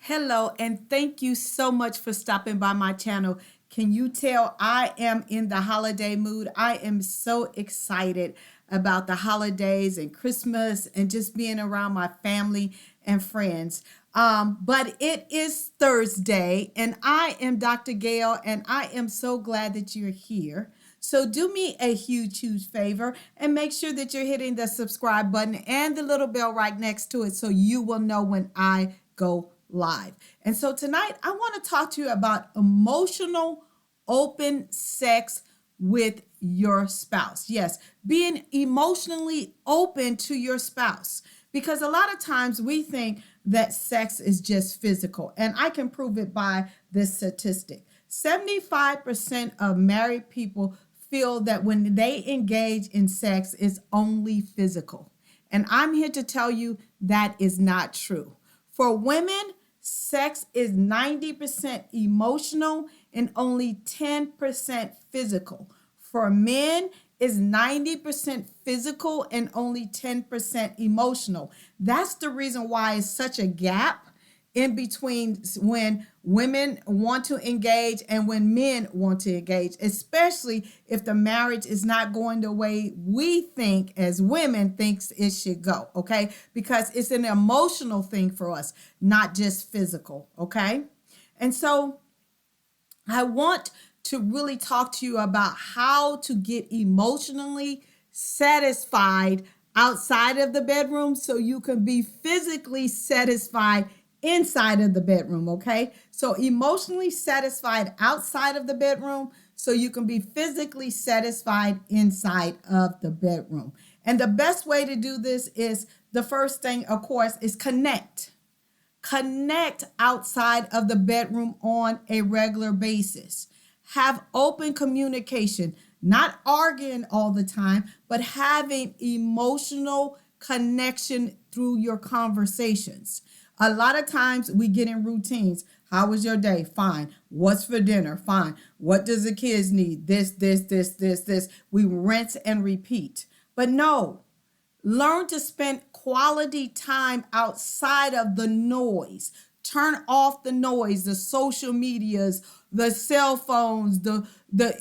Hello, and thank you so much for stopping by my channel. Can you tell I am in the holiday mood? I am so excited about the holidays and Christmas and just being around my family and friends. But it is Thursday, and I am Dr. Gail, and I am so glad that you're here. So do me a huge favor and make sure that you're hitting the subscribe button and the little bell right next to it so you will know when I go live. And so tonight I want to talk to you about emotional open sex with your spouse. Yes, being emotionally open to your spouse. Because a lot of times we think that sex is just physical, and I can prove it by this statistic. 75% of married people feel that when they engage in sex, it's only physical. And I'm here to tell you that is not true. For women, sex is 90% emotional and only 10% physical. For men, it's 90% physical and only 10% emotional. That's the reason why it's such a gap in between when women want to engage and when men want to engage, especially if the marriage is not going the way we think as women thinks it should go, okay? Because it's an emotional thing for us, not just physical, okay? And so I want to really talk to you about how to get emotionally satisfied outside of the bedroom so you can be physically satisfied inside of the bedroom, okay? So emotionally satisfied outside of the bedroom so you can be physically satisfied inside of the bedroom. And the best way to do this is, the first thing, of course, is connect. Connect outside of the bedroom on a regular basis. Have open communication, not arguing all the time, but having emotional connection through your conversations. A lot of times we get in routines. How was your day? Fine. What's for dinner? Fine. What does the kids need? This. We rinse and repeat. But no, learn to spend quality time outside of the noise. Turn off the noise, the social medias, the cell phones, the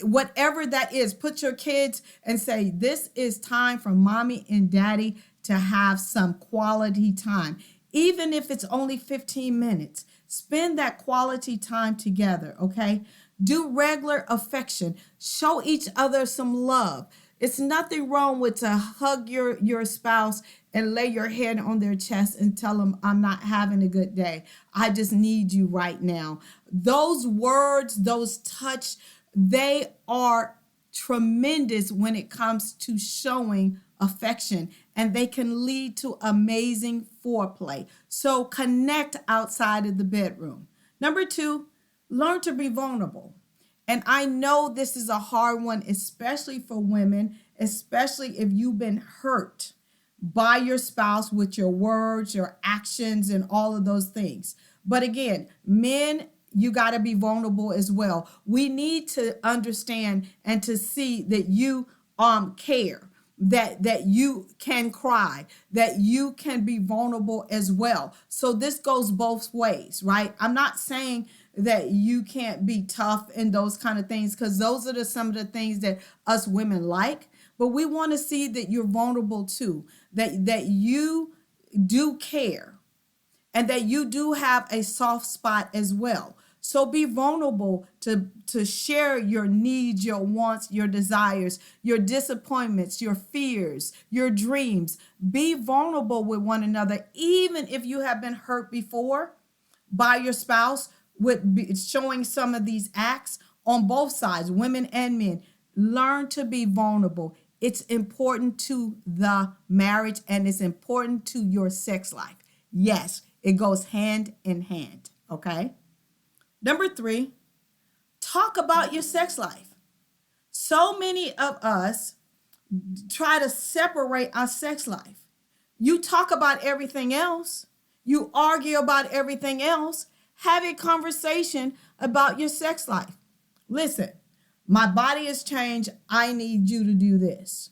whatever that is. Put your kids and say, this is time for mommy and daddy to have some quality time. Even if it's only 15 minutes, spend that quality time together, okay? Do regular affection. Show each other some love. It's nothing wrong with to hug your spouse and lay your head on their chest and tell them, I'm not having a good day. I just need you right now. Those words, those touch, they are tremendous when it comes to showing affection, and they can lead to amazing foreplay. So connect outside of the bedroom. Number two, learn to be vulnerable. And I know this is a hard one, especially for women, especially if you've been hurt by your spouse with your words, your actions, and all of those things. But again, men, you got to be vulnerable as well. We need to understand and to see that you care, that you can cry, that you can be vulnerable as well. So this goes both ways, right? I'm not saying that you can't be tough and those kind of things, because those are some of the things that us women like. But we want to see that you're vulnerable too, that you do care, and that you do have a soft spot as well. So be vulnerable to share your needs, your wants, your desires, your disappointments, your fears, your dreams. Be vulnerable with one another, even if you have been hurt before by your spouse, with showing some of these acts on both sides, women and men. Learn to be vulnerable. It's important to the marriage, and it's important to your sex life. Yes, it goes hand in hand, okay? Number three, talk about your sex life. So many of us try to separate our sex life. You talk about everything else. You argue about everything else. Have a conversation about your sex life. Listen, my body has changed. I need you to do this.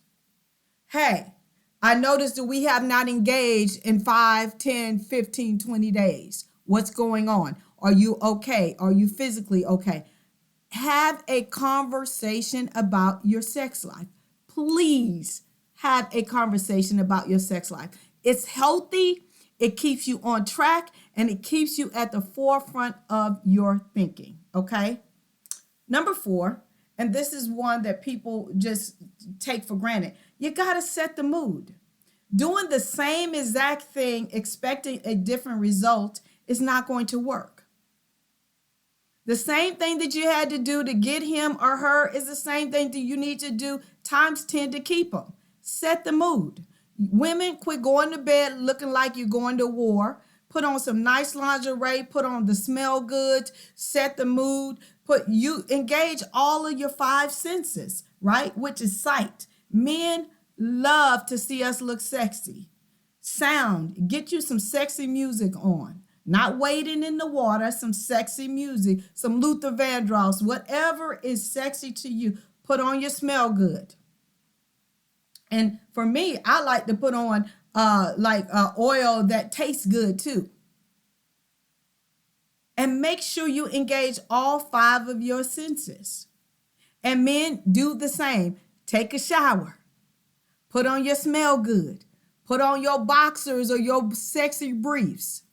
Hey, I noticed that we have not engaged in 5, 10, 15, 20 days. What's going on? Are you okay? Are you physically okay? Have a conversation about your sex life. Please have a conversation about your sex life. It's healthy, it keeps you on track, and it keeps you at the forefront of your thinking. Okay? Number 4, and this is one that people just take for granted, you got to set the mood. Doing the same exact thing, expecting a different result, is not going to work. The same thing that you had to do to get him or her is the same thing that you need to do times 10 to keep them. Set the mood. Women, quit going to bed looking like you're going to war. Put on some nice lingerie, put on the smell goods, set the mood, engage all of your 5 senses, right? Which is sight. Men love to see us look sexy. Sound, get you some sexy music on. Not wading in the water, some sexy music, some Luther Vandross, whatever is sexy to you, put on your smell good. And for me, I like to put on oil that tastes good too. And make sure you engage all 5 of your senses. And men, do the same. Take a shower. Put on your smell good. Put on your boxers or your sexy briefs.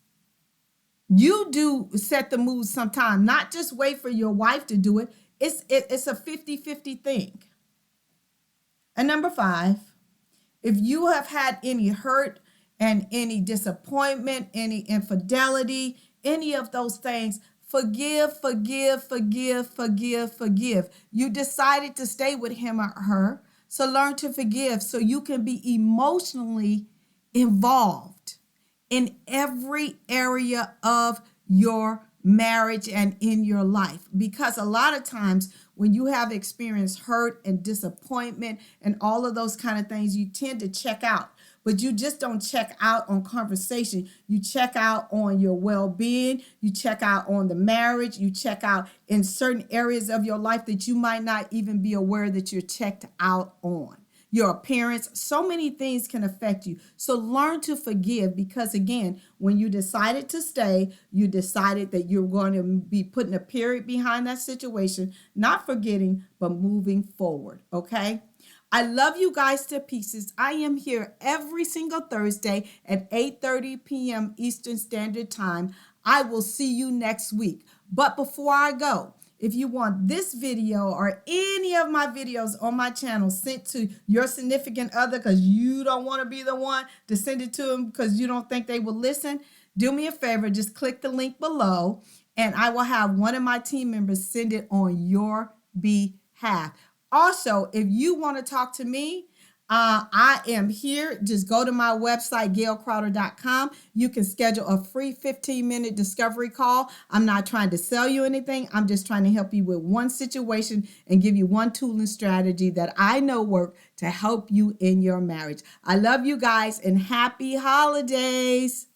You do set the mood sometime, not just wait for your wife to do it. It's a 50-50 thing. And number 5, if you have had any hurt and any disappointment, any infidelity, any of those things, forgive. You decided to stay with him or her, so learn to forgive so you can be emotionally involved in every area of your marriage and in your life. Because a lot of times when you have experienced hurt and disappointment and all of those kind of things, you tend to check out. But you just don't check out on conversation. You check out on your well-being. You check out on the marriage. You check out in certain areas of your life that you might not even be aware that you're checked out on. Your appearance, so many things can affect you. So learn to forgive, because again, when you decided to stay, you decided that you're going to be putting a period behind that situation, not forgetting, but moving forward, okay? I love you guys to pieces. I am here every single Thursday at 8:30 p.m. Eastern Standard Time. I will see you next week. But before I go, if you want this video or any of my videos on my channel sent to your significant other because you don't want to be the one to send it to them because you don't think they will listen, do me a favor, just click the link below and I will have one of my team members send it on your behalf. Also, if you want to talk to me, I am here. Just go to my website, gailcrowder.com. You can schedule a free 15-minute discovery call. I'm not trying to sell you anything. I'm just trying to help you with one situation and give you one tool and strategy that I know work to help you in your marriage. I love you guys and happy holidays.